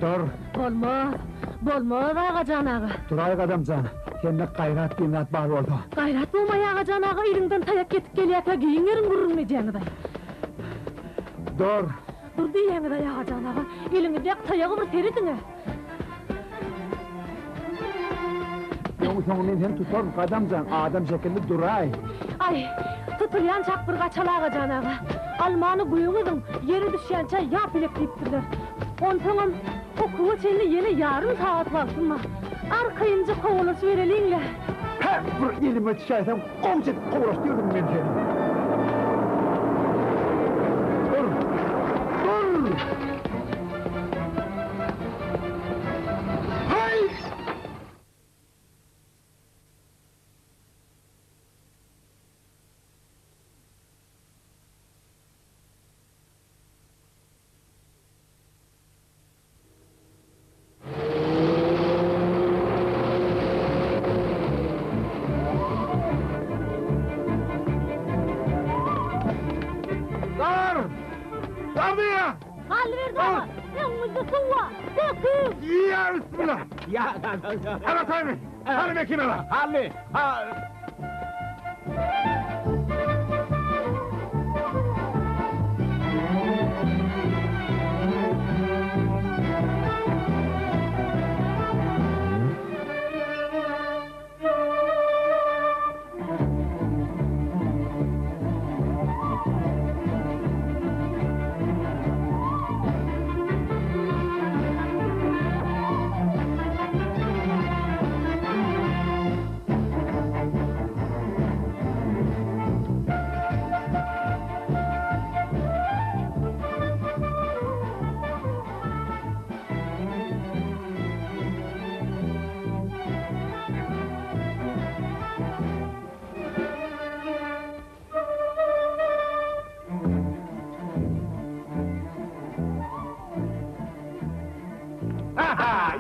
Dur. Bolmaz Ağacan ağa. Durayık adamcan. Sende gayrat dinat bar oldu. Gayrat bolmay Ağacan ağa, ilinden tayak ketip geliyata giyinlerin gurulmayacağını day. Dur. Dur diyeni day Ağacan ağa, ilini tayağı bir teridine. Yoğun men sen tutar adamcan, adam şekilli duray. Ay, tutulyan çakpırga çala Ağacan ağa. Almanı kuyuğudun, yeri düşençe yap ilek deyiptirler. Ontanın o kuva çelini yine yarım saat baktın mı? Arkayınca kovulası verelinle. He, bir elime düşersem komşet kovras diyordum ben seni. Dur! Dur! Hay! Ya bismillah! Ya, Ana Taymi! Hani mekinala! Halli!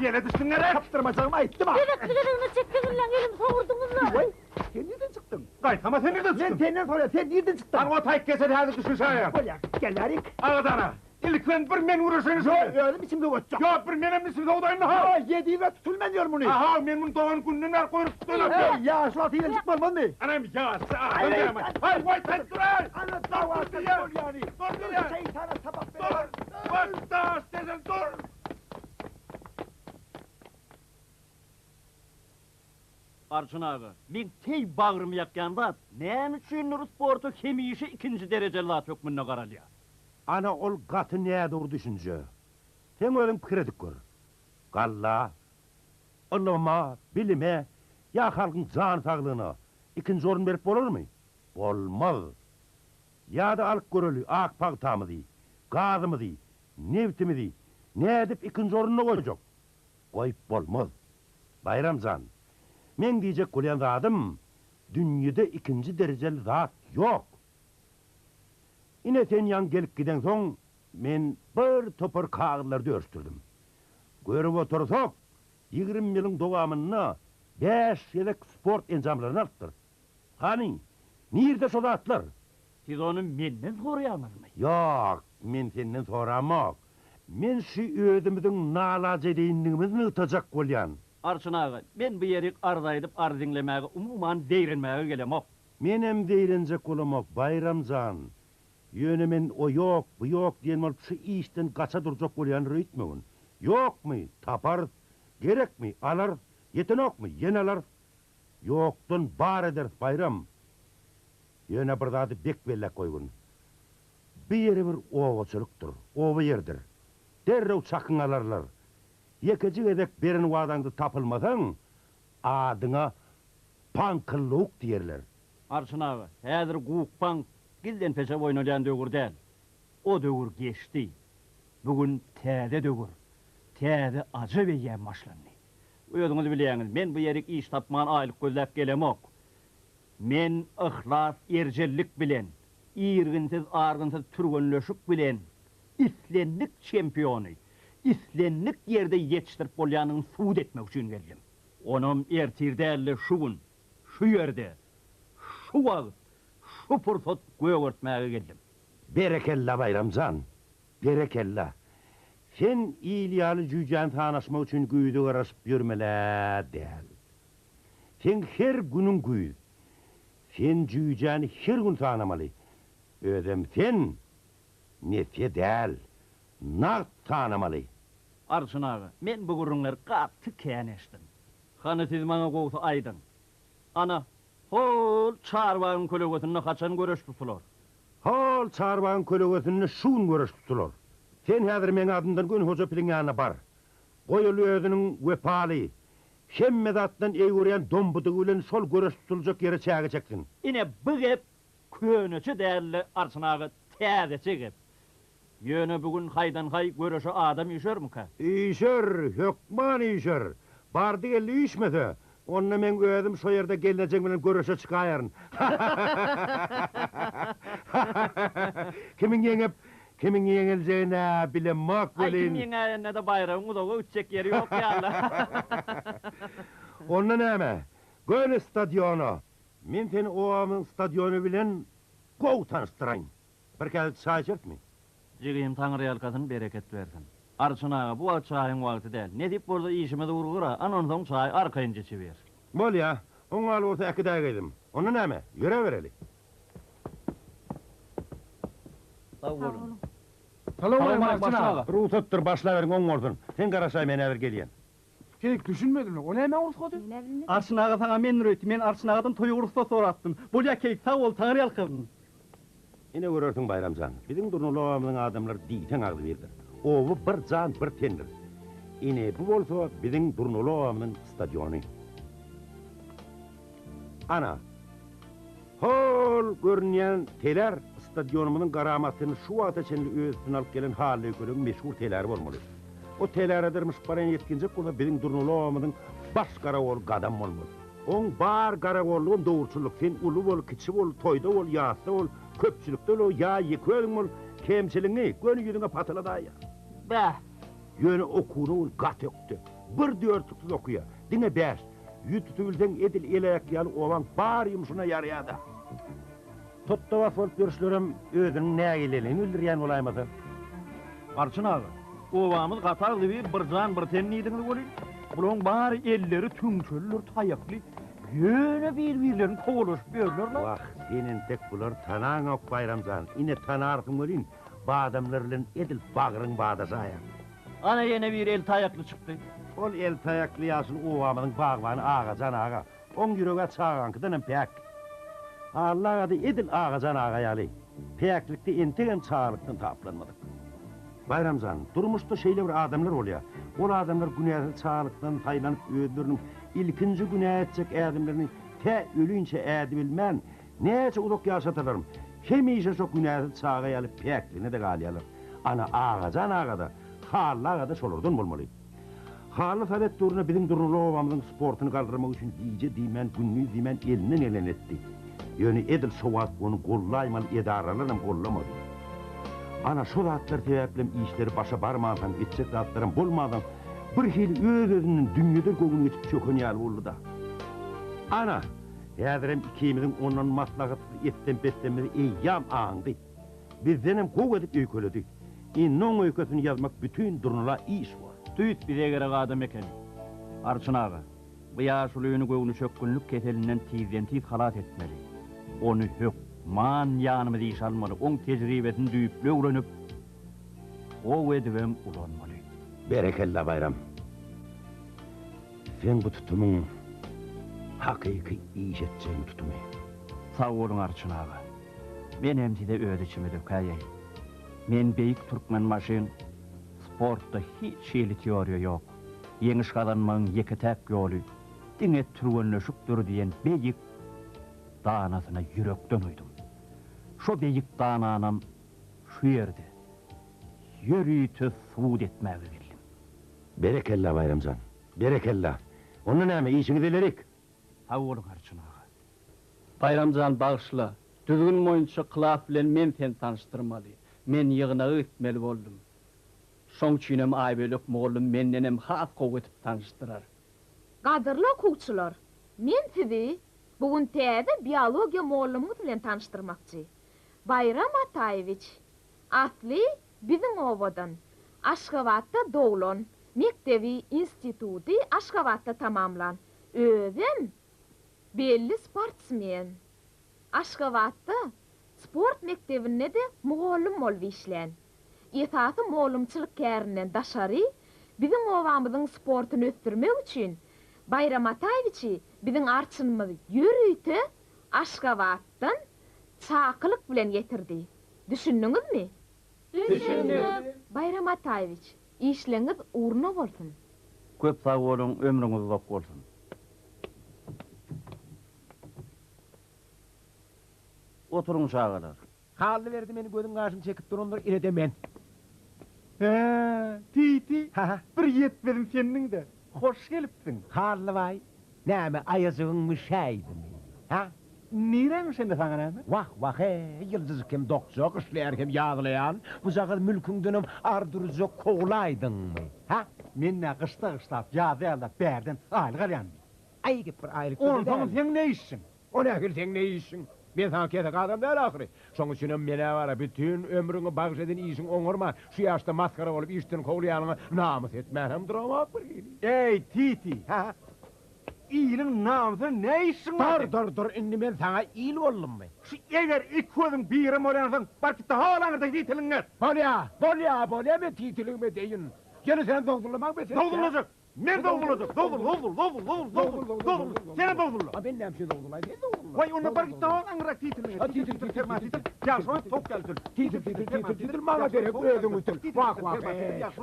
Yine düştün nereye? Kaptırmacağımı ayıttım ha! Dedektilerini çektiniz lan, elimi soğurdunuz lan. Vay! Sen nereden çıktın? Gayet ama sen nereden çıktın? Ben senden sonra sen nereden çıktın? Lan o tayk kesedi hadi düşün şaya! Ola, gelerik. Ağadana! İlk ben bir men vurursanız o! Öyle biçimde uçacak. Yok bir men emnisini oğdayım ha! Ya yediğime tutulma diyorum bunu. Aha men bunu doğan gününün ar koyup tutuyorum! Ya şu atıyla çıkmam mı? Anam ya! Hayır, hayır, Hayır vay sen dur! Ana davası Dur ya! dur yani. Dur ya! Şeytana sabah Dur! Bak da istersen dur! Arçın ağa, men tey bağrımı yakkanda, näme üçin sportu hemişe ikinci derece lat hükmüne qaralya? Ana ol gatı nädir düşünce? Sen ölüm piredik gör. Galla, ılıma, bilime, ya halkın can sağlığına ikinci orun berip bolur mu? Bolmaz. Ya da alıp görölü, ak pagtamı di, gazı mı di, neftimi di, ne edip ikinci orununa koyacak? Koyup bolmaz. Bayramcan, men diyecek kulyan zadım, dünyada ikinci dereceli zat yok. Yine sen yan gelip giden son, men bir topar kağıtlarda örstürdüm. Görüp otursak, 20 yılın doğamına 5 yedek sport encamlarını arttır. Hani, nerede şol atlar? Siz onu menden soruyanız mı? Yok, men senden soramak. Men şu ödümüzün nalaca deyinliğimizni ıtacak kulyan. Arçın ağa, ben bu yeri ardaydıp dinlemeğe, umuman deyrinmeğe gelemok. Menem deyrenecek olamak Bayramcan. Yönemin o yok, bu yok diyen olup şu işten kaça duracak olayan rüytmeyin. Yok mu? Tapar. Gerek mi? Alar. Yetenok mu? Yeneler. Yoktun bar eder Bayram. Yöne bir dadı bek bellek koygun. Bir yeri bir ovaçılıktır. Ova yerdir. Derrev çakın alarlar. Yekeci edek berin vadandı tapılmadan adına pankılluk diyerler. Arçın ağa, häzir guğukpan gilden peşe oynayan dögür değil. O dögür geçti. Bugün täze dögür. Täze acı ve yem başlandı. Uyadınız bileyiniz, men bu yerik iş tapman aylık gözlep gelemok. Men ıhlas, ercellik bilen, irginsiz, argınsız türgünlöşük bilen, islenlik çempiyonu, islenlik yerde yetiştirip bolyanın suud etmek için geldim. Onum ertirderli şu gün, şu yerde, şu vaqt, şu fırsat göğürtmeye geldim. Berekella Bayramcan, berekella. Sen iyiliyalı cüycan tanışmak için güýüde garaşyp ýörmele däl. Sen her günün güýü. Sen cüyjany her gün tanamaly. Ödem sen nefye däl. Naq tanamaly. Arçın ağa, men bu gurunlar gatty käneşdim. Hany siz maňa gowsa aýdyň. Ana, hol çarbagyň kölegetini kaçan göreşipdiler. Hol çarbagyň kölegetini şuň göreşipdiler. Sen häzir meň adymdan gün hoja piliňana bar. Goýuly özüniň wepaly. Hemme zatdan eýgürýän dombudy bilen şol göreşipdiljek ýere çägejeksin. Ine bu gep köneçi dälli Arçın ağa täze gep. Ýöne bugün haydan-hay göreşe adam ýüşermika? İşer, hökman işer. Bardy geldi işmese. Onna men özüm şo ýerde gelinejek bilen göreşe çykaýaryn. Kimin yeňeljegine bilemek Ay, bolin. kim ýeňe de bayram udaga ütjek ýeri ýok ýaly. Onna näme? Göl stadionu. Men seni o stadionu bilen gow tanıştyraýyn. Bir kez çaý içertmi? Jigim Taňry ýalkasyny bereket bersin. Arçyn ağa, bu çaýyň wagty däl. Ne dip bolsa işime de urgura, anan soň çaý arkaýynja çeber. Bol ya, oňa alyp iki daýga edim. Onna näme? Ýöre bereli. Sag bolun. Salam Salam Arçın ağa. Ruhsatdyr başlaýaryň oň ordun. Sen garaşaý men äver gelýän. Hiç düşünmedim. O ne urusqody? Arçın ağa sana men röýtdi. Men Arçın ağadan toý urusda soratdym. Bu ýakek sag bol, Taňry ýalkyn. Ine görersiň Bayramjan. Biziň durnulawamyň adamlar diýten agdy berdir. Owu bir jan bir tendir. Ine bu bolsa biziň durnulawamyň stadiony. Ana. Hol görünýän teler stadionumyň garamatyny şu wagta çenli özüne alyp gelen haly görüň meşhur teler bolmaly. O teler edirmiş baran yetkinjek bola biziň durnulawamyň baş garawol gadam bolmaly. Oň bar garawollugyň dowurçuluk sen ulu bol, kiçi bol, toýda bol, ýasda bol, köpçülükde bol, ýa ýekölüň bol, kemçiliňi gönü ýüzüňe patladaýa. Bah, Ýöne okuny ol gat ökdi. Bir dörtlükde okuýa. Diňe bäş. Ýütübilden edil elek ýaly owaň bar ýumuşyna ýaraýady. Totda bolup görüşlerim özüniň nägileliğini bildirýän bolaýmady. Arçyn ağa, owamyz gatarly bir jan bir ten niýdiňiz bolýar. Bulan bari elleri tüňçüller, taýakly, ýöne bir-birlerini kogulaşyp ýörlerler. Wah, senin tek bular tanaň ok Bayramjan. Ine tanarsyň bolyn. Bu adamlar bilen edil bagyryň badaşaýa. Ana ýene bir el taýakly çykdy. Ol el taýakly ýaşyl owamyň bagwany Ağajan ağa. Oň ýürege çağankydan pek. Allah ady edil Ağajan ağa ýaly. Peklikde integen çağlykdan taplanmadyk. Bayramjan, durmuşda şeýle bir adamlar bolýar. Ol adamlar günäçe çağlykdan taýlanyp öýdürüň ilkinji günä etjek adamlaryny te ölünçe ädi bilmän. Näçe uluk ýaşatarlarym. Hemişe şo günäçe çağa ýalyp pekligine de galýarlar. Ana Ağajan agada, halla agada şolardan bolmaly. Haly sadet duruna biziň durnulawamyň sportyny galdyrmak üçin diýje diýmän, günni diýmän elinden elen etdi. Ýöne edil şowat onu gollaýman edaralarym gollamady. Ana şo zatlar täwäplem işleri başa barmadan, etjek zatlarym bolmadan bir hil öz-özüniň dünýede göwüne geçip çöken ýaly boldy da. Ana, häzirem ikimiziň ondan maslahat etden betdenmeli eýýam aňdy. Bizdenem gow edip öýköledi. Innoň öýkösini ýazmak bütün durnula iş var. Tüýt bize gerek adam eken. Arçyn ağa, bu ýaşulygyny göwüni çökkünlük keselinden tizden-tiz halat etmeli. Onu hök, man ýanymyz iş almaly, oň tejribesini düýüp öwrenip, o edibem ulanmaly. Berekella Bayram. Sen bu tutumun hakyky iş etjäň tutumy. Sag bolun Arçyn ağa. Men emside öz içime dökäýär. Men beýik türkmen maşyn sportda hiç şeýle teoriýa ýok. Ýeňiş kazanmagyň ýeke täk ýoly, diňe türwenleşip dur diýen beýik danasyna ýürekden uýdum. Şo beýik dananam şu ýerde ýörüýti suwud etmäge bildim. Berekella Bayramjan. Berekella. Onu näme işiňiz elerik? Sag bolun Arçyn ağa. Bayramjan bagşla. Düzgün moýunça Klaf bilen men seni tanıştyrmaly. Men ýygyna gitmeli boldum. Şoň üçinem aýbelek mollum mendenem has gow etip tanıştyrar. Gadyrly okuwçylar, men sizi bugün täze biologiýa mollumyz bilen tanıştyrmakçy. Bayram Ataýewich, asly biziň obadan. Aşgabatda doğulan, mektebi, instituti Aşgabatda tamamlan. Özüm belli sportsmen. Aşgabatda sport mektebinde de muğollum bolby işlen. Esasy muğollumçylyk kärininden daşary bizim owamyzyň sportyny ösdürmek üçin Bayram Ataýewiçi bizim arçynymyzy ýürüýte Aşgabatdan çakylyk bilen getirdi. Düşündiňizmi? Düşündük. Bayram Ataýewiç, işleňiz uğruna bolsun. Köp sag bolun, ömrüňiz uzak bolsun. Oturuň şagalar. Hally berdi meni gözüň gaşyny çekip duranlar irede men. Titi, Ha, bir yetmedim senin de. Hoş gelipsin. hally vay. Näme ayazygyňmy şäýdimi? Ha? Nireň sende sana näme? Wah wah yıldız kim dokjok işler kim ýaglayan, bu zagat mülküňdenim ardurjok koglaýdyňmy? Ha? Men nä gışta ýazy alap berden aýlyk alýan. Ay gip bir aýlyk. Ondan sen ne işsin? O nähil sen ne işin? Ben sana ketek adam der ahiri. Şoň üçin mene bara bütün ömrüňi bagş eden işin oňurma. Şu ýaşda maskara bolup işden koglaýanyňy namys etmärem duramak bir gili. Ey Titi, Ha? iyiliň namysy ne işsin? Dur, indi men sana iyil boldummy? Şu eger iki gözüň birim bolansaň, barkita halaňda titiliňer. Bolya men titiliňme deýin. Ýene sen dogdurlamak be sen. Dogdurlajak. Men dogdurlajak. Dogdur. Sen dogdurla. A ben näme dogdurlay? Ben dogdurlay. Vay onda barkita halaňda titiliňer. Titil. Ýaşma tok geldi. Titil maňa derek özüň üstün. Bak.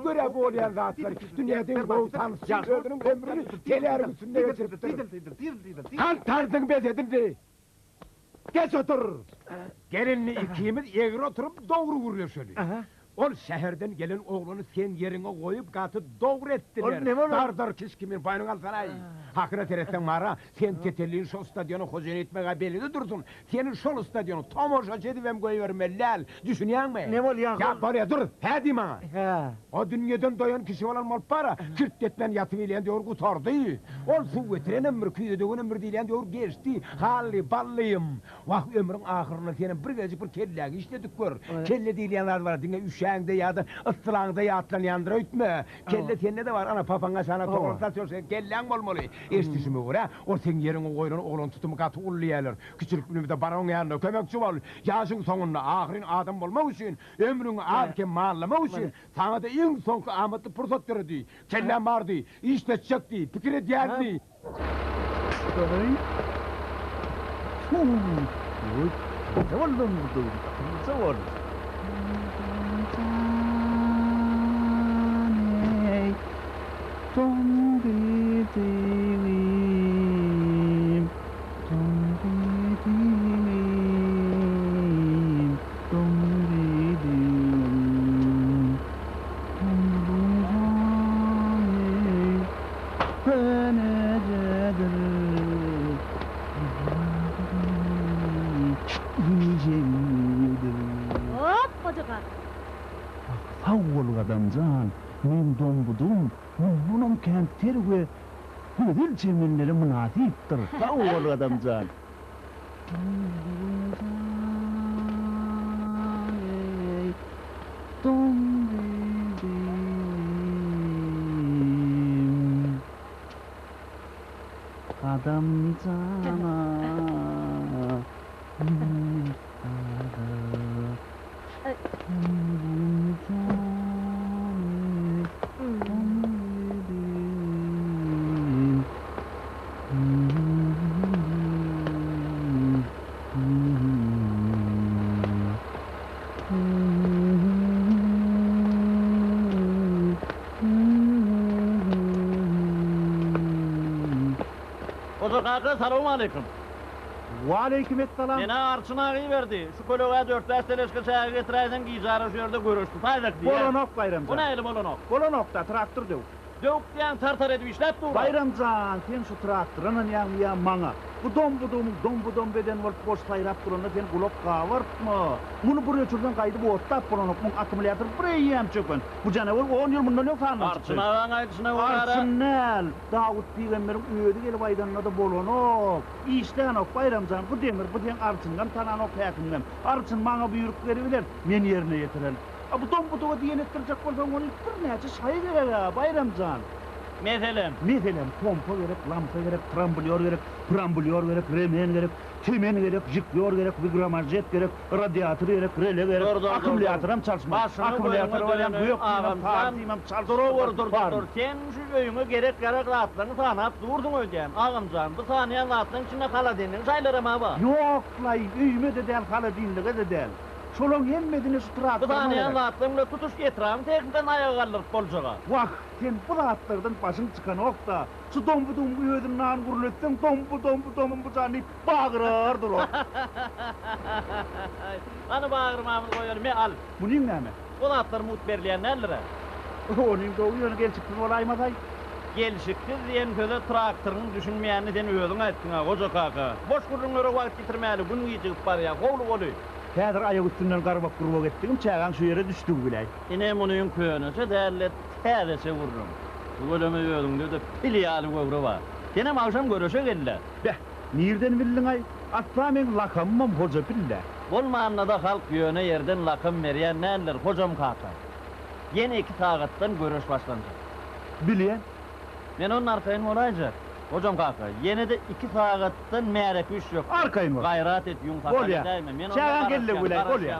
Göre bolýan zatlar dünýäde bol tanysy özüniň ömrüni telerin üstünde geçiripdir. Kantardyň bezedim. Geç otur. Gelinli ikimiz egri oturup dogru gurlaşýardy. Ol şäherden gelen oğlany sen ýeriňe goýup gaty dogru etdiler. Ol neme bolar? Dar kiskimin paýyny alsaray. Hakyna teretden mara sen tetelliň şol stadiony hojaýyn etmege belli dursun. Senin şol stadiony tomoşaçy edip hem goýbermeler. Düşünýärmi? Ne bolýan? Ya barya dur. Hädi maňa. Ha. O dünýeden doyan kişi bolan mal para, kirtletmen ýatyp ilýän diýor gutardy. Ol suw getiren ömür küýdegen ömür diýen diýor geçdi. Hally ballym. Wah ömrüň ahyryna senin bir gecik bir kellägi işledik gör. Kelle diýenler bar, diňe üşäňde ýa-da ıstılağında ýatlan ýandyra ötme. Kelle sende de var, ana papaňa sana toňursa sen kelläň bolmaly. Eşdişimi görä, o sen ýeriňe goýulan oglan tutumy gaty ullýarlar. Küçülükliginde baraň ýanyna kömekçi bol. Ýaşyň soňunda ahyryn adam bolmak üçin, ömrüňi alkem mallamak üçin sana da iň soňky amatly pursat berdi. Kellän bardy, işletjekdi, pikir edýärdi. Oldum bu. Sawol. Hop, kocaga. Sawol adamcan, men dombudum, munum kentler we hüdül çemenleri münasipdir. Sawol adamcan. Adamcana. Oturkaka selamun aleyküm. Waleykümselam. Mene arçın ağı verdi. Şu koloğa 4-5 teleşke çağı getiraysan gijarı şu yerde görüştü. Faydak diye. Bolonok bayramcan. Bu neyli bolonok? Bolonokda traktör döw. Dök diyen tartar edip işlep durur. Bayramcan, sen şu traktörünün ýa maňa. Bu dom beden bolup boş saýrap duranda sen gulap gawartma. Muny bir öçürden gaýdyp ottap bolonok, muň akkumulyator bireyem çökün. Bu janawar 10 ýyl mundan ýok sanmaz. Arçın ağın aýdysına olara. Arçynal, Dawud peýgamberim öýdi gelip aýdanynda da bolonok. İşlenok bayramcan, bu demir, bu diýen arçyndan tananok häkimden. Arçyn maňa buyruk beribiler, men ýerine ýetiren. Bu dombuduğu diyen ettirecek bolsaň onu bir näçe şay gerek ha, Bayramcan. Meselem, Pompa gerek, lampa gerek, trambolyor gerek, prambolyor gerek, remen gerek, temen gerek, jikliyor gerek, vigramarjet gerek, radyatör gerek, rele gerek, Dur. akümulyatorym çalşmaz. Başını Akümulyator koyma bilen dönüp, büyük ağam, partimam çalşmaz. dur. Sen şu öyüňe gerek ratlaryny tanap durdun öýdän. Ağamjan, bu saniýe ratlaryň içinde kala denen şaýlarama ba. Yok lay, üyüme de del, hala dinlige de del. Şolong hemmedini şu Bu traktörüne saniýe gerek. ratlaryňla tutuş getiram, tekden ayağa galyp boljaga. Vah, sen bu rahatlardan başın çıkan okta. Şu dombu ödün nan guruletsem dombu bu zani bağırırdır o. Ana bağırmamız koyalım, al. Bu nin näme? Bu ratlar mutberleyen nellere? Onun doğu yönü gel çıktın olaymazay. Gelişikli diyen köze traktörün düşünmeýänini sen özüň aýtdyň ha, goja kaka. Boş gurulňlara wagt getirmäli, gün geçip bar ya, howlu boluy. Häzir ayak üstünden garbak gurbak etdim, çagan şu yere düşdük bilay. Ine munyň köňüse dälle täzese vurrum. Gölüme ýödüňde de pilýaly göwre bar. Senem akşam görüşe geldiler. Beh, nirden bildin ay? Atla men lakamam hoca pille. Bolmanda da halk ýöne yerden lakam berýän näler hojam kaka. Ýene 2 sagatdan görüş başlanjak. Bilýän? Men onun arkaýyn bolajak. Hocam kaka, ýene de 2 sagatdan märek iş ýok. Arkaýyn bol. Gayrat et, ýun Bol ya. däýme. Men Çagan geldi bulay, bol ya.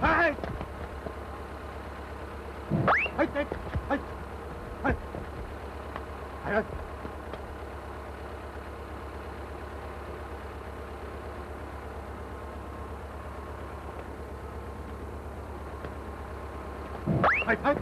Hey! Hayt! Hayt!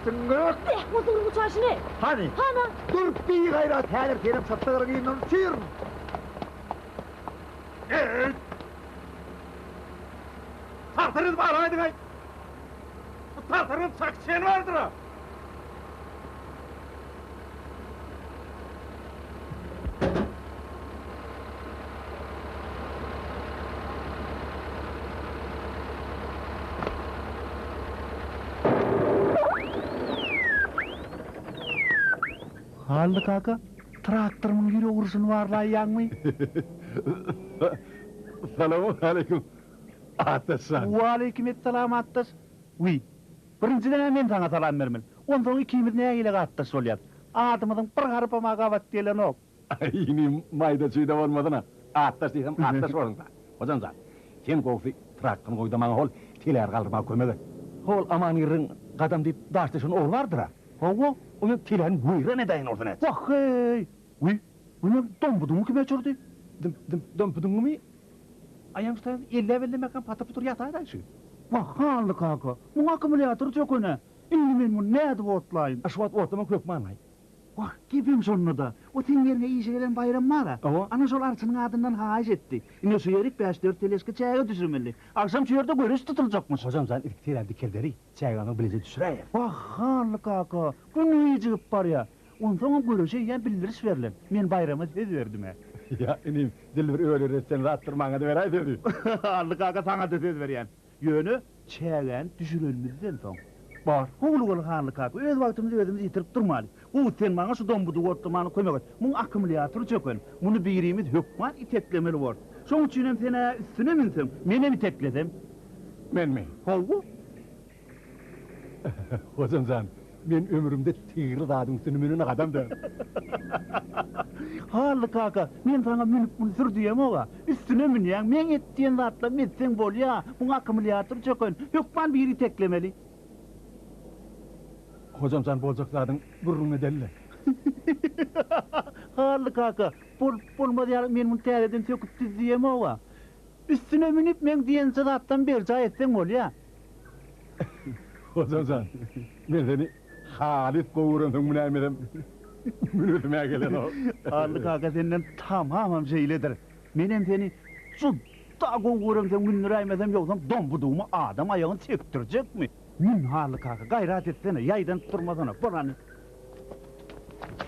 Tıngık! Beh, motorun uçaşını. Hani? Hana. Dur bir gayret her terim sattılar giyinden çığır. Evet. Tartarız var haydi gay. Bu tartarın saksiyeni vardır ha. Haldı kaka, traktörümün yürü uğursun varlayan mı? Selamun aleyküm. Atasan. Wa aleykümselam attas. Uy, birinciden men sana salam bermel. Ondan ikimiz näme ile attas bolýar? Adamyň bir garpama gabat diýelen ok. Yine mayda çiğde olmadın ha. Attas diýsem attas orunda. Hocamza, sen gowy traktörni goýdamaň hol, tiler galdyrma kömegi. Hol aman ýerin gadam diýip daşdyşyn ol bardyr ha. Howo, onu tilen buýra ne daýyn ordan et. Wah hey. Uy, bunu dombudumu kime çordy? Dömpüdüňmi? Ayamstan 50 mekan patapytur ýataýda şu. Wah haldy kaka. Bu akkumulyator jokone. Indi men bunu näde botlaýyn? Aşwat ortama köp manay. Vah, gibim sonuna da. O ten yerine iyice gelen bayram mara. Ava? Ana sol arçının adından haiz etti. Ine suyerik 5-4 teleske çayga düşürmeli. Akşam çuyerде görüş tutulacakmış. Hocam sen ilk dikerleri çayganı bilece düşüreyim. Vah, halı kaka. Günü yiyecek var ya. Ondan görüşe ya bildiriş verilen. Men bayramı tez verdim he. Ya inim dilber öyle sen rahattırmana da veray dedi. Halı kaka sana da tez veriyen. Yönü çaygan düşürülmeden son. Bar. Hulu halı kaka. Öz vaktimizi özümüz yitirip durmalı. Bu sen bana şu dombudu ortamanı koymak. Mun akkumulyator çökön. Bunu birimiz hükman iteklemeli var. Şoň üçin hem sene üstüne minsem, mene itekledim. Men mi? Holgu? Hocam sen men ömrümde tigri dadın sünümünün adam da. Halı kaka, men sana minip bunu sür diyem oğa. Üstüne min yan, men ettiyen zatla mitsen bol ya. Mun akkumulyator çökön. Hükman bir iteklemeli. Hocam sen bolcak dadın burrunu delle. Halı kaka, bolmadı ya men bunu tereden söküp diyem oğa. Üstüne minip men diyen zattan bir cay etsen bol ya. Hocam sen men seni halis kovurun münamedem. Münütüme gelen o. Halı kaka senden tamamam şeyledir. Menem seni şu da kovurun sen günleri aymazam yoksam dombuduğumu adam ayağını çektirecek mi? Min halı kaka gayret etsene yaydan tutturmasana buranı.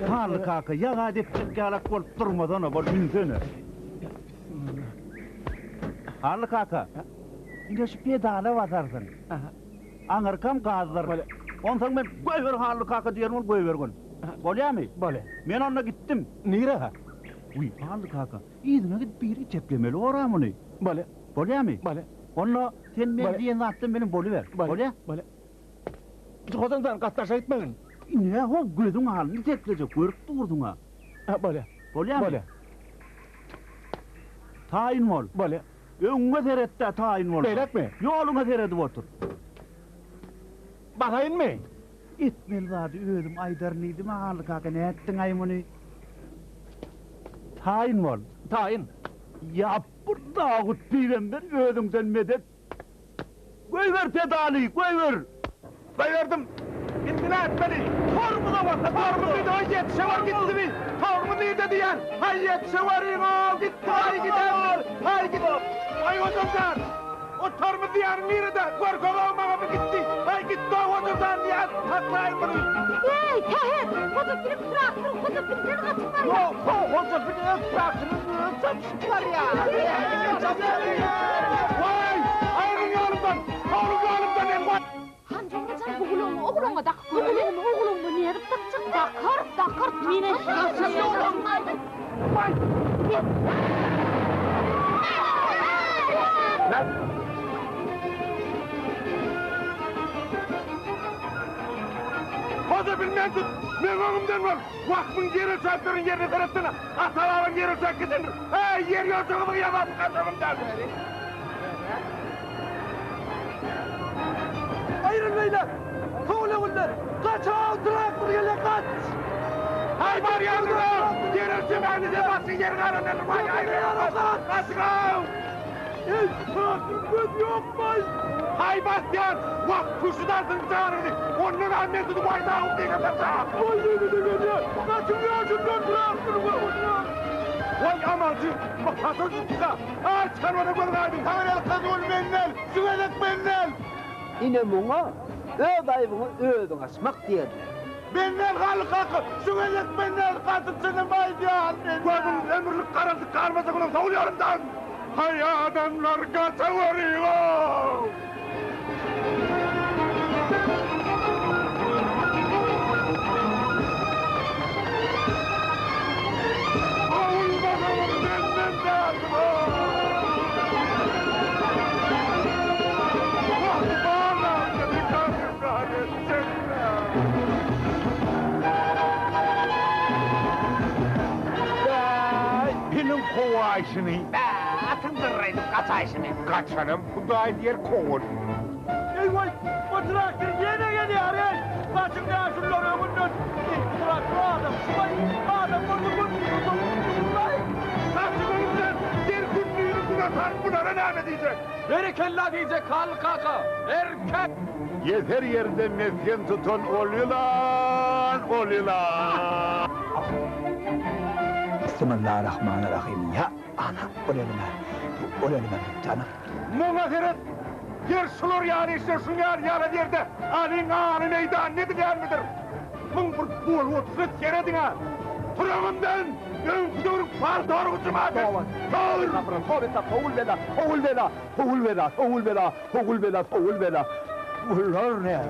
Halı kaka ya edecek yalak bol durmasana bol minsene. Halı kaka. Inde şu pedala batarsın. Anarkam gazlar. Ondan ben koyver halı kaka diyen ol koyvergon. Bolya mı? Bale. Men onunla gittim. Nire ha? Uy halı kaka. İyidine git biri teplemeli oramını. Bale. Bolya mı? Bale. Onunla sen ben Bale. diyen attın benim bolu ver. Bale. Bolya? Bale. Hocam sen katlaşa gitmeyin. Ne o gözün halini teplecek. Kuyruk durdun ha. Ha bale. Bolya mı? Bale. Tayin mol. Bale. Öňe terette tayin mol. Beylek mi? Yoluna teredip otur. Batayın mı? Etmel zadi özüm aydarnıydım halı kaka ne ettin aymını? Tayin mol. Tayin. Ya burada ağıt peygamber özünden medet. Koyver pedali, koyver. Koyverdim. Gittiler etmeli. Tormu da var. Tormu bir daha yetişe var gitti mi? Tormu neydi diyen? Hay yetişe var o. Gitti hay gider. Hay gider. Hay hocamdan. O tormu diyen nerede? Korkulu olmağa mı gitti? Hay gitti o hocamdan diyen. Taklayın bunu. Hey, kahet! Koca film traktörü, koca filmleri kaçık var ya! Yok, hoca bir de traktörün çatışık var ya. Vay! Ayrın yolumdan. Ayrın yolumdan en var. Hanjongdajan bugulong oğlunga dak Oğlum ne edip takacak? Dakar, mine şurası olmaydı. Vay! Lan! Hoca bilmeyen tut! Men önümden var! Vakfın yeri çarptırın yerini tarafına! Ataların yeri çarptırın! Hey! Yer yolculuğumu yalan kaçırımdan! Ayrıl beyler! Kovla bunlar! Kaç ağ! Traktör gele kaç! Hay var yavrum! Yerin çimeninize basın yerin aranın! Vay ayrıl! Kaç ağ! Hiç traktör yokmuş! Hay Bastian! Vak kuşudarsın çağırını! Onun annesi baydağı diye kapatacağım! Vay yürü de geliyor! Kaçırıyor şundan traktörü var! Vay amancı! Bak hasıl tutsa! Aa çıkarmadan bana Kamerel kazol mennel! Süvelek mennel! Ine muňa öz aýbyňy özüň açmak diýer. Mennel halı kalkı! Süvelek mennel! Katıp senin baydağı! Gözüm ömürlük karası karmasa kulum savuruyorumdan! Hay adamlar kaçıvırıyor! Benim kovaysını. Atın dırraydım kaçaysını. Kaçanım bu da diğer kovun. Ey vay! O traktör yine geliyor ey! Kaçın ya şunları bundan! Traktör adam şubay! Adam bunu vay! Kaçın önümden! Bir günlüğünü kunatar bunlara ne diyecek? Berekella diyecek halı kaka. Erkek. Yeter yerde mesken tutan oluyorlar. olila. Bismillahirrahmanirrahim. Ya ana, ölelime canım. Muğla seret, yer sulur yani istersin yarı yerde. Alin ağanı meydan nedir gelmidir? Mung bir bol otuzu seredin ha. Turamından, ön kudur far doğru ucuma bir. Doğru. Oğul vela. Bunlar ne?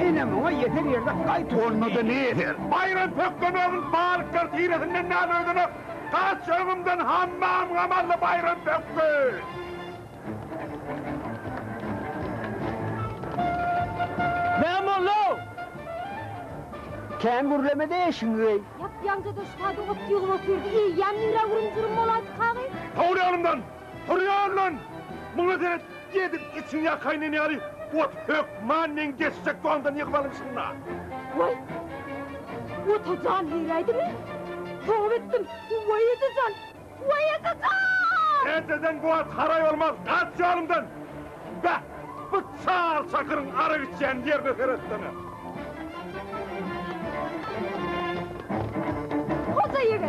Benim ona yeter yerde kayıt Olmadı ne yeter? Bayram Pökkönöv'ün bağırık kırtiyiresinden ne ödünü? Kaç önümden hammam gamallı Bayram Pökkö! Memurlu! Ken gürleme de şimdi. Yap yanca da şahada ot yığın oturdu. İyi yemnimle vurum durum olaydı kahve. Tavri alımdan! Turuyor lan! Bunu seret yedip için yakayını ne arayı? Ot hökmannen geçecek doğandan yıkmalım şunla! Vay! Ota can hileydi mi? Tövbe ettim. Vay edecan! Vay edecan! Enteden bu at haray olmaz, kaç yolumdan! Be! Bu çağır çakırın arı içen yerine serettene! Koca yigit!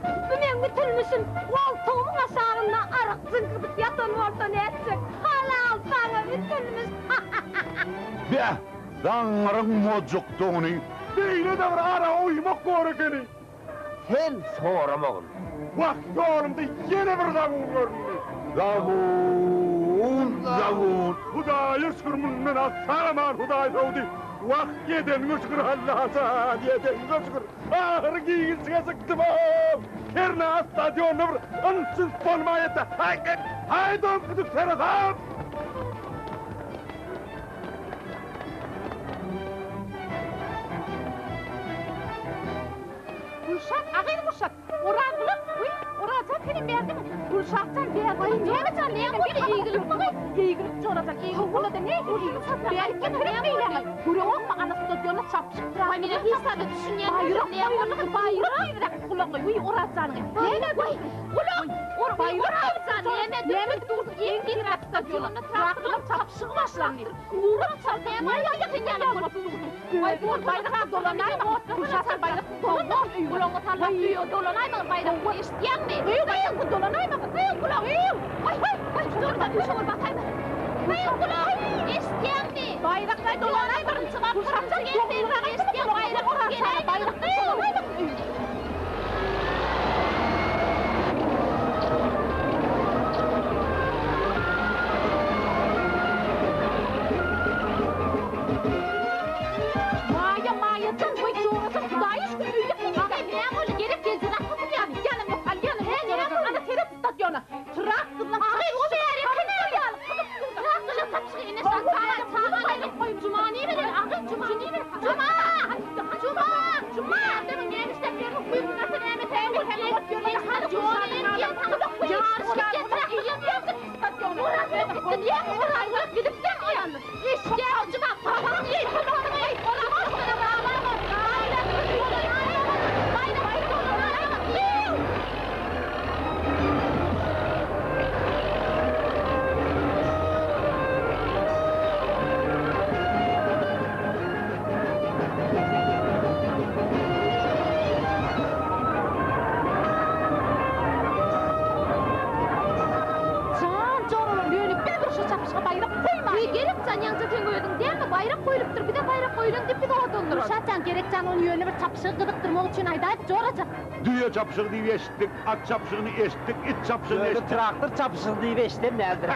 Ümen bitirmişsin, koltuğumun aşağında arık zınkıdıp yatan orta ne edecek? Halal sana bitirmiş! Be! Dağırın mocuktuğunu! Beyle de bir ara uyumak korukeni! Sen soramağın. Bak yolumda yine bir zavun görünüyor! Zavun! Hudayı şükürmünden asaraman Huday savdi! Vak yeden şükür Allah'a yeden şükür! Ahır giyilsine sıktım ağam! Kerne stadyonuna bir ansız bolmayette! Haydi kızıp serat ağam! Gülşat, ağır Gülşat! Uğrar kılıp, uğrayacak benim verdim. Gülşat'tan verdim. Ay, neymecan, neyem böyle iğgilip mi? İğgilip çoğrayacak, iğgilip bunu da ne iğgilip? Belki kırıp beyleme. Görüyor mu ana stadyona çapışıp duran? Ay, benim hesabı düşünen bayrak, bayrak, kulaklı, uğrayacağını. Neyle koy? Kulak, bayrak, neyme durdu, iğgilip stadyona. Trakılıp çapışık başlanıyor. Uğrayıp çalmaya bayrak, yanım Ay, bu bayrak dolanay mı? Gülşat'ın bayrak dolanay mı? Kulağına tarlak duyuyor, dolanay mı? Bayrak isteyen mi? Bayrak bu dolanay mı? Kulak, ay, dur da bir şey bakayım. Kulak, isteyen mi? Bayraklar dolanay mı? Gülşat'ın geldi, isteyen bayrak genel bayrak dolanay mı? Düğe çapışığı diye eşittik, at çapışığını eşittik, it çapışığını eşittik. Traktör çapışır diye işte nedir?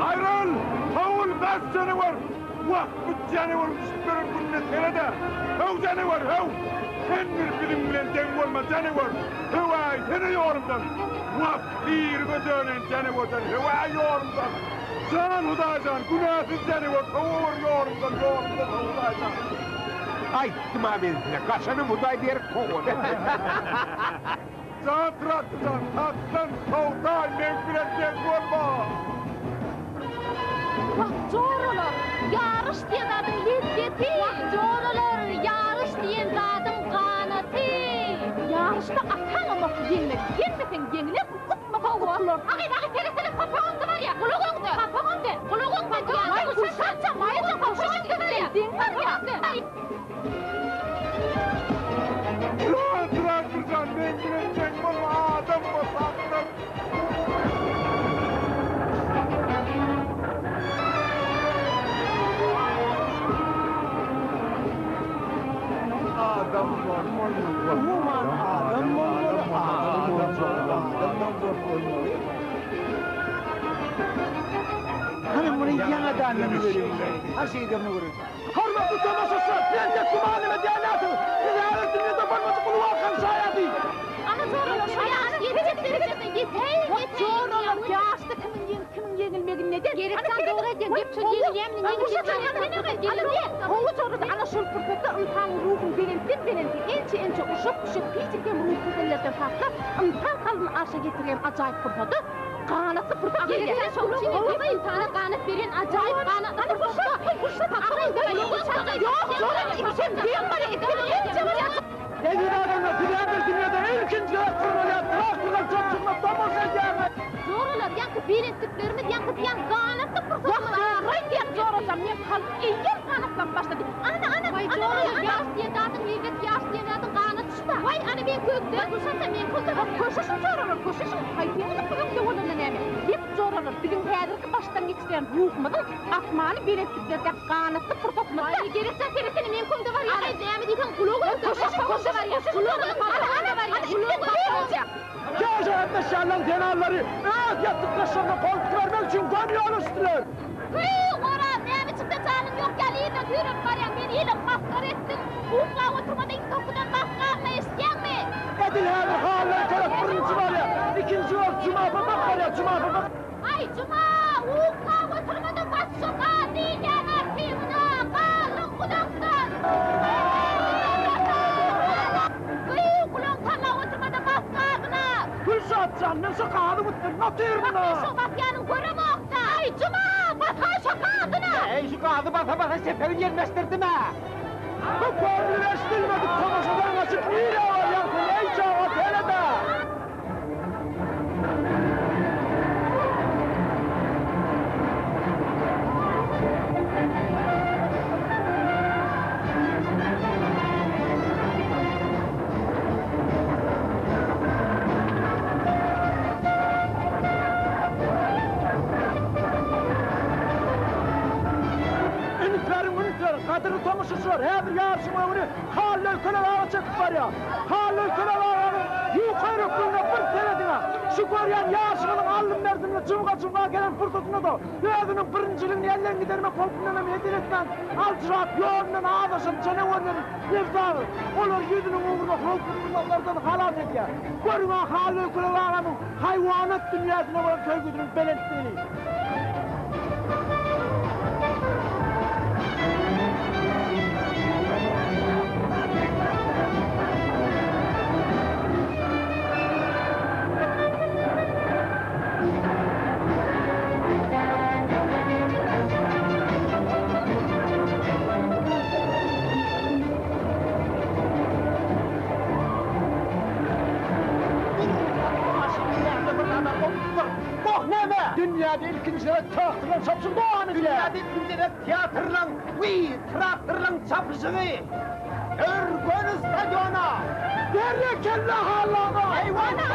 Ayrıl! Havul gaz canavar! Vah bu canavar üstlerin bununla terede! Hav canavar hav! Sen bir bilim bilen denk olma canavar! Hıvay seni yorumdan! Vah bir gödönen canavardan hıvay yorumdan! Can Hudaycan, günahsız canavar, kavur yorumdan Hudaycan! Ayttım abisine, kaşanı Huday diye kovun! Can traktıcan, tatlan, kavday, menfiret denk olma! Bak doğrular, yarış diyen adım lezzeti. Bak doğrular, yarış diyen adım kanatı. Yarışta atan olmak yenmek, yenmesen yenilir, kutmak olur. Ağır, teresinin papağandı var ya, kuluğun de. Papağan de, kuluğun de. Umuman adam olmalı, adamdan korkulmalı. Hanım bunu yana danını veriyor. Her şeyi de bunu görüyor. Hormatlı tamaşası, ben de kumanime diyanatı. Ziyaret dünyada bakması bunu vakam şayadi. Ana zorlar, şaya, zorlar, yaşta kimin yenilmegin nedir? Gereksen doğru edin, hep çok yemin ana şol fırsatda ıntan ruhun belentin, ençe uşuk piçikten ruhun ellerden farklı, ıntan kalın aşa getiren acayip fırsatı, kanatı fırsatı. Gereksen şol için yapma intana kanat verin acayip kanat. Ana fırsat hakkı. Devir adamla dünyada ilkin cevap kurmalı, bıraktılar çok çıkma, tomosa gelme. Zorlar, yankı belirttiklerimiz yankı diyen kanatlı fırsatı. Renk zoracağım, men kalıp eyyem kanatlan başladı. Ana, Yaş diye dadın yigit, yaş diye dadın kanat şuda. Vay, ana ben kökde, kuşansa men Koşuşun zorlanır, koşuşun. Hayfiyonu kuyumda olanın emi. Hep zorlanır. Bizim häzirki baştan geçiren ruhumuzun atmanı belirttiklerge kanatlı fırsatımızda. Ay, gereksen seresini men kökde var ya. Ay, dämi deyken kuluğu var ya. Kâşa etmeşlerle kenarları, yattıkla sonra koltuk vermek için kanıyor üstüler. Oran, dämi çıktı canım yok geliydi, dürüm var ya, beni iyilik maskar ettin. Uğla oturmadı iki kapıdan maskarla isteyen mi? Edil her haller taraf birinci var ya, ikinci var cuma babak var ya, cuma babak. Ay cuma, uğla oturmadı bas sokağa, diyeceğin artığımına, kalın kudaktan. Kulağın kalla oturmadı maskarına. Hürsat canının sokağını mutlu, notur bunu. Bak sokak yanın görüm okta. Ay cuma, basay sokağına. Ey şu kağıdı basa seferin yerleştirdim ha. Bu formülleştirmedik konuşadan açık niye var yankı, ey çağa telede. Kadını tomuşusu var, her bir yarışım ömrü, halle köle hava çekip var ya, halle köle hava, yukarı kuyuna bir senedine, şu koruyan yarışımının allım merdinine cımga gelen fırsatına da, yüzünün birinciliğini elden giderme koltuğundan hediyetten, alçırat yoğundan ağdaşın canavarların nevzarı, olur yüzünün uğruna koltuğundan halat ediyor. Görün ha halle köle havanın hayvanat dünyasına var köy güdünün belirttiğini. Dünyada ilkinciler tiyatrla çapsın doğanı bile. Dünyada ilkinciler tiyatrla, traktörla çapışını. Örgün stadyona. Nereye kelle hallana? Ana,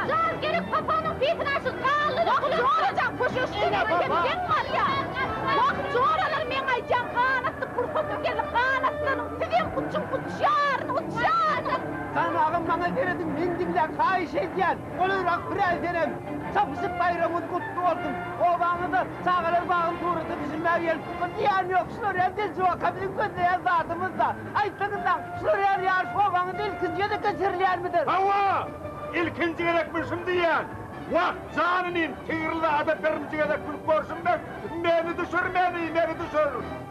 zor gelip papanın fitnesi kaldı. Bak zor olacak, kuş üstüne gelip var ya. Bak zor olur men aycan kanatlı pırpıtı gelip kanatlarının sizin uçar. Sen ağam bana veredin, mendimle kayış ediyen. Olarak prezidenim. Çapışıp bayramın kutlu olsun. O bağını da sağlar bağın tuğrası bizim her yer. Diyen yok, şuraya dilsi o kabilin gözleyen zatımız da. Aytlarından şuraya yarış o bağını da ilkinciye de kaçırlayan mıdır? Hava! İlkinci gerekmişim diyen. Vah canının tığırlı adetlerimciye de kulp borsun be. Beni düşür.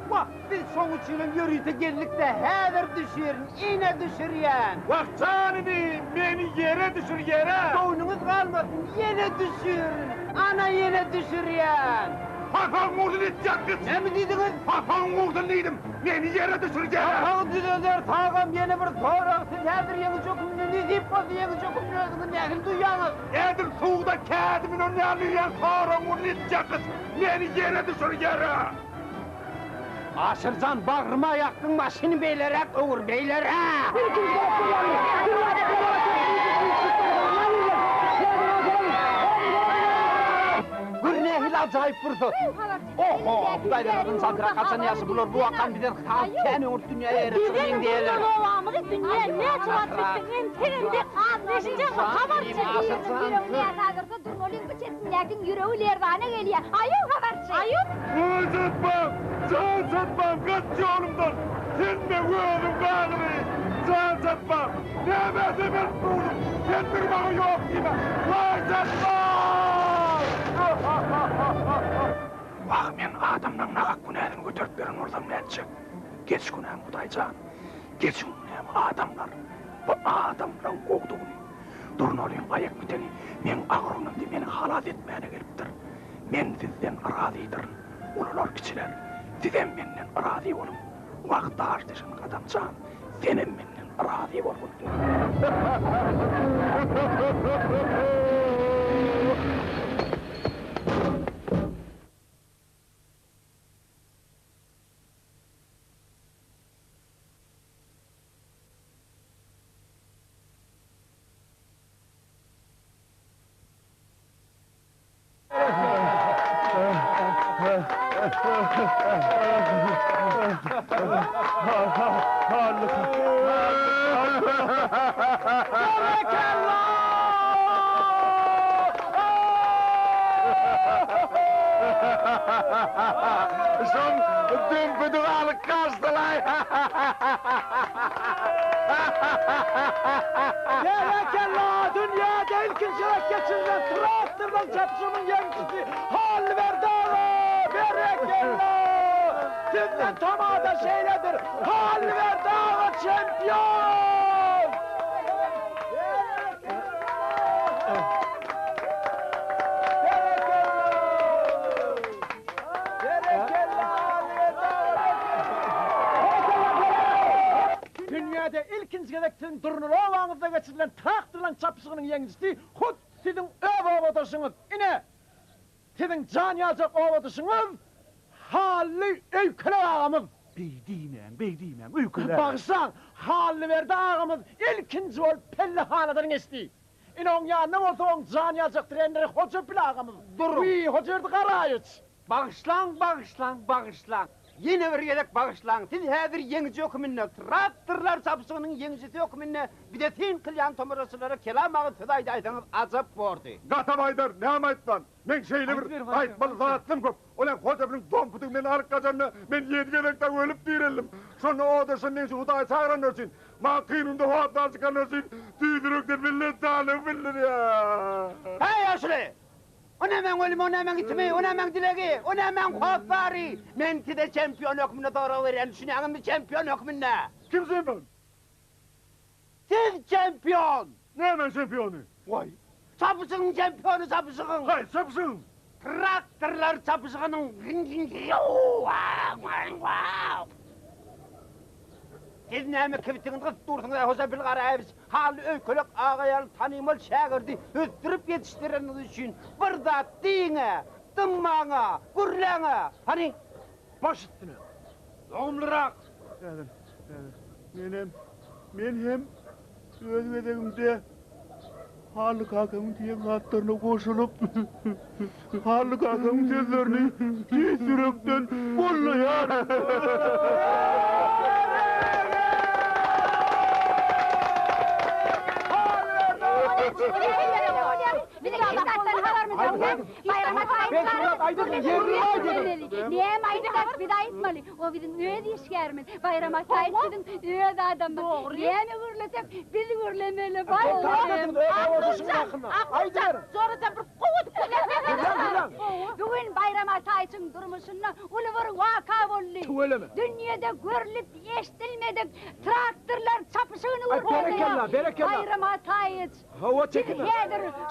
Vah, biz son uçunun yürüyüşe geldik de hever düşürün, iğne düşürüyen. Vah canını beni yere düşür yere. Boynunuz kalmasın, yine düşürün. Ana yine düşürüyen. Papağan vurdun itecek kız. Ne mi dediniz? Papağan vurdun dedim. Beni yere düşür yere. Papağan düzeler, tağam yeni bir toğraksız, hever yeni çokumunu, nizip bazı yeni çokumunu özgün nekil duyanız. Edir suğda kağıdımın önüne alıyorsun. Papağan vurdun itecek kız. Beni yere düşür yere. Aşırcan bağrıma yaktın başını beylere, oğur beylere. Gürne acayip fırsat. Oho, Kudaylar'ın saltıra kaçan yaşı bulur. Bu akan birden halk kendi urt dünyaya eritsin diyeler. Olamızı dünya ne çıkarttık? Teninde kardeşince haberçi. Yüreği yakadırsa durmalıyım bu çetinlerden yüreği lervana geliyor. Ayıp haberçi. Ayıp. Can satmam, kaç yolumdan. Sen de oğlum bağırmayın. Can satmam. Ne emedi ben buldum. Kendir bana yok gibi. Can satmam. Bak men adamdan nakak günahını götürüp verin oradan ne edecek? Geç günahım Kudaycan. Geç günahım adamlar. Bu adamlar kovdu bunu. Durun olayım ayak biteni. Men ağrının di meni halat etmeyene geliptir. Men sizden aradiydir. Ulular kişiler. Sizden menden aradi olun. Vaqt ağırdırsın adamcan. Senin menden aradi olun. Zo'n dumpeduale kastelij. Gerekella dünyada ilkincilik geçirilen traktörden çapışımın yemcisi Halverdağı Berekella sizden tamada şeyledir Halverdağı şampiyon. Dünyada ilkinci gedektin turnuva olanızda geçirilen traktörden çapışığının yengisi hut sizin öv ovadırsınız. İne sizin can yazık ovadırsınız Halli Öyküle ağamız. Beydiyim, uykula. Bağırsan Halli verdi ağamız ilkinci ol pelli hanadan geçti. İne on yanına olsa on can yazık trenleri hoca bile ağamız. Durun. Hoca erdi karayıç. Bağışlan. Yine bir yedek bağışlan. Siz hazır yenici hükümünne, traktörler çapısının yenicisi hükümünne, bir de tin kılyan tomurasıları kelamağı tüdaydı aysanız azap bordu. Gatam Aydar, ne amaytman? Men şeyle bir aytmalı zanatlım köp. Olan hocamın dompudun men arık kazanına, men yedgerekten ölüp direldim. Sonra o da senin şu hudayı çağıran ölsün. Ma kıynında huatlar çıkan ölsün. Tüydürükten millet tanım bilir ya. Hey yaşlı! O ne men ölüm, o ne men itimi, o ne men dilegi, o ne men huatları. Men tide çempiyon hükümüne doğru veren, düşünüyorum bir çempiyon hükümüne. Kimsin ben? Siz çempiyon! Ne hemen şampiyonu? Vay! Çapısının çempiyonu çapısının! Hay sapsın! Traktörler çapısının! Siz neymi kivitiniz dursunuz hoca bir karayız. Hali öykülük ağayal tanıymal şagirdi. Öttürüp yetiştireniz için bir da dine, dımmağına, gürlene. Hani? Baş üstüne. Doğumlurak. Men hem öz bedegimde Hallı kakamın diye hatlarına koşulup Hallı kakamın sözlerini tüysürükten bollayan. Niye maydık bir daha itmali? O bizim öyle işgermin. Bayrama sahip bizim öyle adamlar. Niye mi gürlesem bizi gürlemeli. Akılcan. Sonra da bir kuvvet bugün bayrama sahipsin durmuşunla ulu bir vaka oldu. Dünyada görülüp eşitilmedik traktörler çapışığını vurdu. Bayrama sahip. Hava çekin.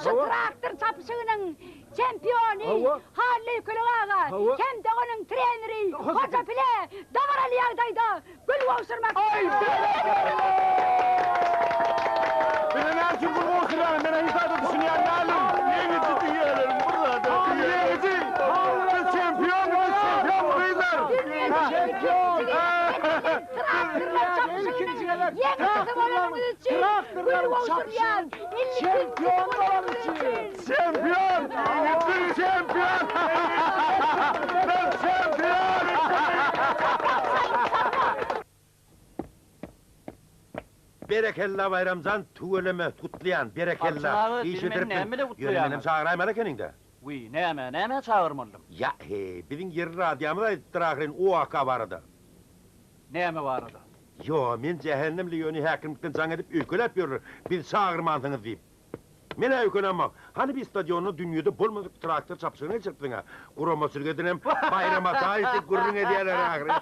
Şu traktör çapışığının çempiyonu Halli Kulağa hem de onun treneri Hoca Pile Damar Ali Yağday'da gül vavşırmak. Ben ne için bu vavşırlarım? Ben hizada düşünüyorum yalım. Yenici diyelim burada. Yenici. Şampiyon beyler. Şampiyon! Traktörlar İlkinciler, traktörlar için. traktörlar çapsın. Şampiyon olan için. Şampiyon! Bir şampiyon! Ben şampiyon! Berekella bayramzan tuğuleme kutlayan berekella. Aşağı İyi bilmem şöterpin. nemi de kutlayan. Yönümünüm çağıraymalı keninde. Uy, neme çağırmalım. Ya he, bizim yer radyamı da trakırın o aka vardı. Neme vardı? Yo, men cehennemli yönü hakimlikten zan edip ülkelep yürür. Bir çağırmandınız deyip. Men öykönamam. Hani bir stadyonu dünyada bulmadık traktör çapsığına çıktın ha. Kurama sürgedinem bayrama sahiplik gurrun hediyeler ahire.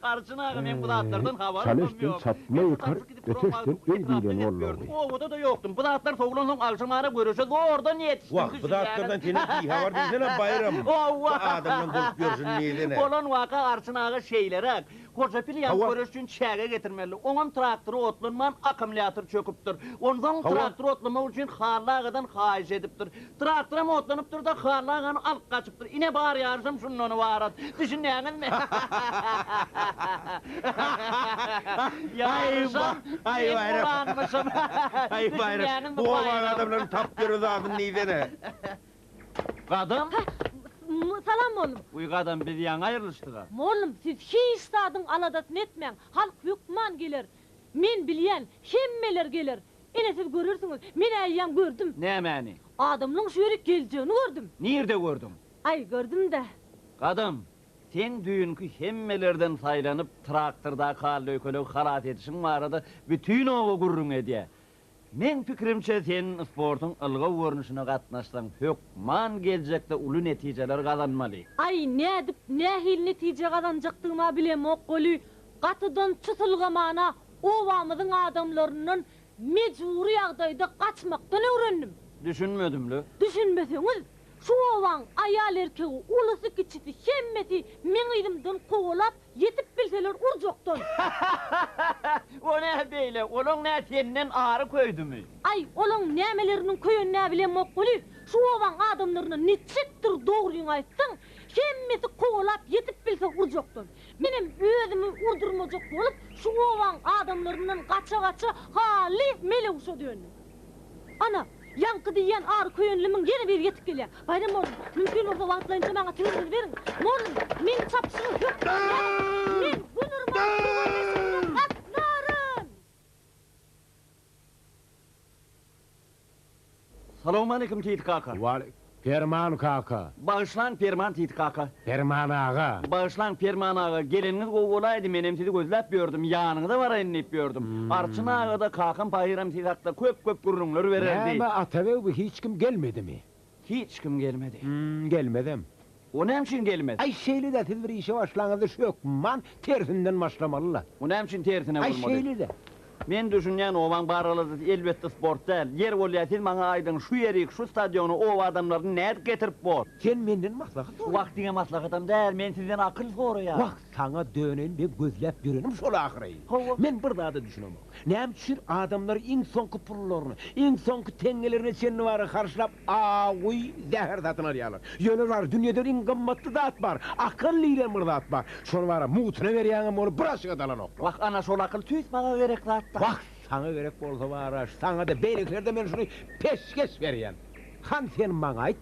Arçın ağa men bu dağıtlardan havar Çalıştın, çapma yıkar, öteştin, öldüğüyle oğlu. Oğuda da yoktum. Bu dağıtlar soğulanın akşamara görüşeceğiz. Oradan yetiştim. Vah, bu dağıtlardan tenin iyi havar bilsene bayram. Bu adamdan bulup görsün neydi. Olan vaka Arçın ağa şeyleri ak. Koca pilyan görüşün çağa getirmeli. Onun traktörü otlanman akümülatör çöküptür. Ondan traktörü otlama için xarlağıdan xahiş ediptir. Traktörü otlanıptır da xarlağını alıp kaçıptır. İne bağır yarışım şunun onu varat. Düşünleyin mi? Yarışım. Ay bayram. Ulanmışım. Ay bayram. Bu olan adamların tap görüldü adın neydi ne? Kadın? Salam oğlum. Uy kadın biz yan ayrılıştık. Oğlum siz hiç istadın aladatın etmeyin. Halk hükman gelir. Men bilyen, hemmeler gelir. Ene siz görürsünüz. Men ayyan gördüm. Ne meni? Adamın şu yere geleceğini gördüm. Nerede gördüm? Ay gördüm de. Kadın, sen düğünkü hemmelerden saylanıp traktörda kallı ökölü harat etişin vardı. Bütün oğu gurrun ediye. Men fikrimçe sen sportun ılgı görünüşüne katnaşsan hükman gelecekte ulu neticeler kazanmalı. Ay ne edip ne hil netice kazanacaktığıma bilem o golü. Katıdan çıtılgamana ovamızın adamlarının mecburi yağdayda kaçmaktan öğrendim. Düşünmedim lü. Düşünmeseniz şu ovan ayal erkeği ulusu kiçiti hemmeti men ilimden kovalap yetip bilseler urcoktan. O ne beyle, onun ne senden ağrı koydu mu? Ay olan nemelerinin köyün ne bilem o golü. Şu ovan adamlarına niçiktir doğruyu aytsın. Hemmeti kovalap yetip bilse urcoktan. Benim özümü urdurmacak olup şu ovan adamlarından kaça halif melevşe dönüm. Ana, yankı diyen ağır köyünlümün yeni bir yetip geliyor. Bayram oğlum, mümkün olsa vaatlayınca bana tüyünüz verin. Oğlum, men çapsınız yok. Men günürman kuvvetesinden katlarım. Selamun aleyküm Tiyit Kaka. Perman kaka, Bağışlan Perman Tiyit Kaka. Perman ağa. Bağışlan Perman ağa, gelininiz olaydı menem sizi gözlep gördüm, yanınızda var enlip gördüm. Arçın ağa da Kakan Bayram Tiyit'akta köp gurrunlar verirdi. Ama atavev hiç kim gelmedi mi? Hiç kim gelmedi. Gelmedim. O ne için gelmedi? Ay şeyli de siz bir işe başlanıdı şökman tersinden başlamalılar. O ne için tersine Ay vurmadı? şeyli de. Men düşünen ovan baraladı elbette sport değil. Yer olayatın bana aydın şu yerik, şu stadyonu o adamların net getirip bor. Sen menden maslahat ol. Vaktine maslahatam değil, men sizden akıl soru ya. Vakt sana dönen ve gözlep görenim şola ahirayı. Hava. Men bir daha da düşünemem. Neyem için adamlar in sonku pullarını, in sonku tengelerini çenli varı karşılap ağuy zehir zatın arıyorlar. Yönü var, dünyada in gammatlı dağıt var, akılliyle mır dağıt var. Şunu var, muğtuna veriyanım onu bıraşıga dalan ok. Vak ana sol akıl tüyt bana verek dağıtta. Bak sana gerek olsa var, sana da beyliklerde ben şunu peşkeş veriyen. Han sen bana ait,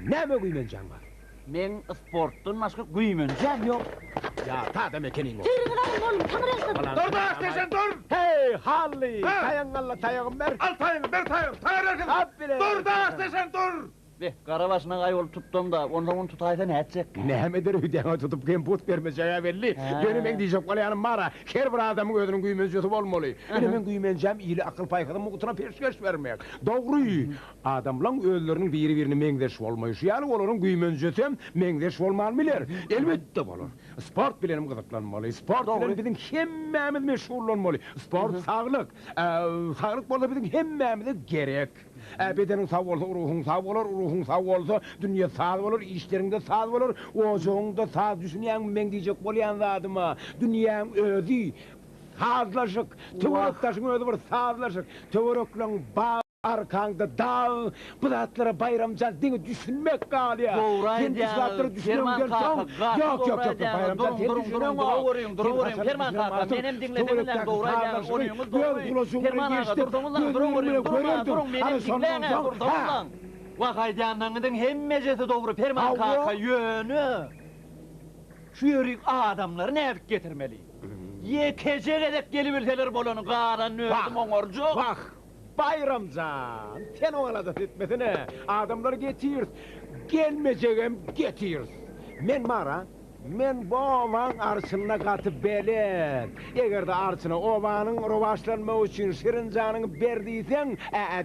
ne mi gıymencan var? Men sportun başka güymöncem yok. Ya ta da mekenin o. Tırgılayın oğlum, tanır Dur da asteşen dur! Hey Halli, tayan Allah tayağım ver. Al tayını, ver tayını, tayını erken! Aferin. Dur da asteşen dur! Be, karabaşına ayol tuttum da, ondan onu tutayda ne edecek? Nemedir hüdene tutup kim put vermeyeceğe belli. Yönümen diyecek olayanım bana. Her bir adamın ödünün güymenziyeti olmalı. Benim güymencem iyili akıl paykadın muğtuna peşkeş vermek. Doğru. Adamlan ölülerinin birini mengdeş olmayışı. Yani onların güymenziyeti mengdeş olmalılar. Elbette olur. Sport bilenim gıdıklanmalı. Sport bilen bizim hemmemiz meşhurlanmalı. Sport sağlık. Sağlık burada bizim hemmemize gerek. Bedenin sağ olsa ruhun sağ olur, ruhun sağ olsa dünya sağ olur, işlerinde sağ olur, oğuzunda sağ düşünen ben diyecek olayan adıma. Dünyanın özü sağlaşık, tüvürük taşın özü var sağlaşık, tüvürükle bağ arkanda dağ, bu zatlara Bayramcan dini düşünmek gal ya. Doğru Kendi zatları düşünüyorum yok Bayramcan kendi düşünüyorum Durun Ferman kaka benim dinlediğimden doğru aydan oyunumuz doğru. Ferman kaka durun benim dinlediğimden durun. Vakaydanlarının hemmecesi doğru Ferman kaka yönü. Şu yörük adamları ne edip getirmeli? Yekecek edip geliverseler bolonu qaran öldüm oňorjuk. Bak Bayramcan, sen oňala da etmesine adamları getir. Gelmejegem getir. Men mara, men bu ovan arşynna gatyp belen. Egerde arşyna owanyň rowaşlanmagy üçin Şirinjanyň berdiýsen,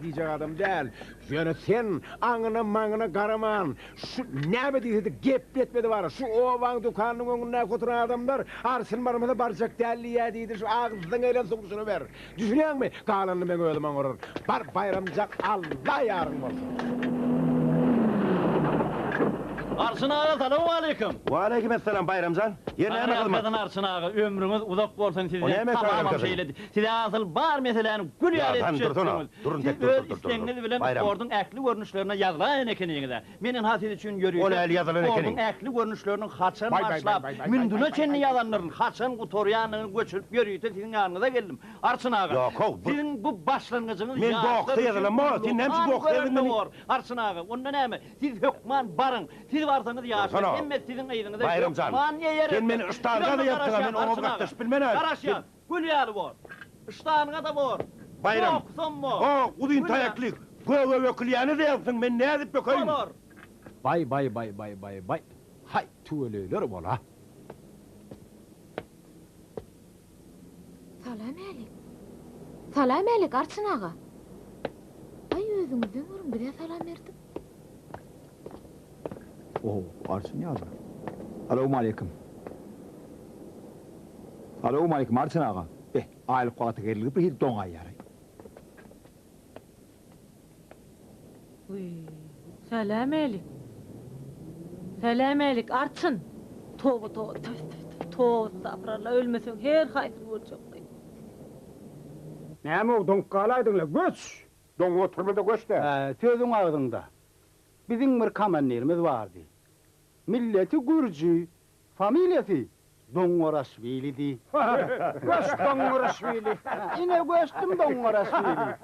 diýjek adam däl. Ýöne sen aňyna maňyna garaman. Şu näme diýdi gep etmedi bar. Şu owaň dukanynyň öňüne goturan adamlar arşyn barmada barjak däliýä diýdi. Şu agzyň elen soňşuny ber. Düşünýärmi? Galanyny men öldüm oňorur. Bar Bayramjak Allah ýarym bolsun. Arsyn ağa, salamu aleyküm. Wa aleykümselam Bayramcan. Ýene näme Arkadan kılmak? Arsyn ağa, ömrüňiz uzak bolsun O näme tamam söýledim? şeýledi. Size asıl bar meseleni gül Ya, ýaly durun, durun, tek dur. isteňiz bilen Bayram. ordun äkli görnüşlerine ýazlan ekeniňizde. Meniň hasyt üçin görýär. Ol äli ýazylan ekeniň. Ordun äkli görnüşlerini haçan Bay, başlap, bay, mündüne çenli ýazanlaryň haçan gutorýanyny göçürüp ýörýärdi, siziň ýanyňyza geldim. Arsyn ağa. Yok, Siziň bu başlangyjyňyz Men doqda ýazylanma, sen hemşi doqda ýazylanma. Arsyn ağa, onda näme? Siz hökman barın. Siz barsaňyz ýaşar. Sana. Hemme sizin eýiňizde. Bayramcan, sen meni ıştağına da yaptın, men onu gaktaş bilmenen. Karaşyan, gül ýaly bor. Iştağına da bor. Bayram. Yoksunmu? O, udyn tayaklyk. Göwe wekilýäni de yapsın, men ne edip bökeýim? Olur. Bay. Hay tüweleler bola. Salam alik Arsyn ağa. Ay özüňizden görün bir salam berdim. Arsyn ýaly. Assalamu alaykum. Assalamu alaykum Arsyn ağa. Aýlyp galaty gelip bir doňa ýaray. Salam alik. Salam alik Arsyn. Towa saprarla ölmeseň her haýsy boljak. Näme o donkalaýdyňlar? Göç. Doň oturmada göçde. Sözün ağzında. Bizim bir kamannerimiz vardı. Milleti Gürcü, familyası Dongoraşvili'di. Göç Dongoraşvili. Yine göçtüm Dongoraşvili.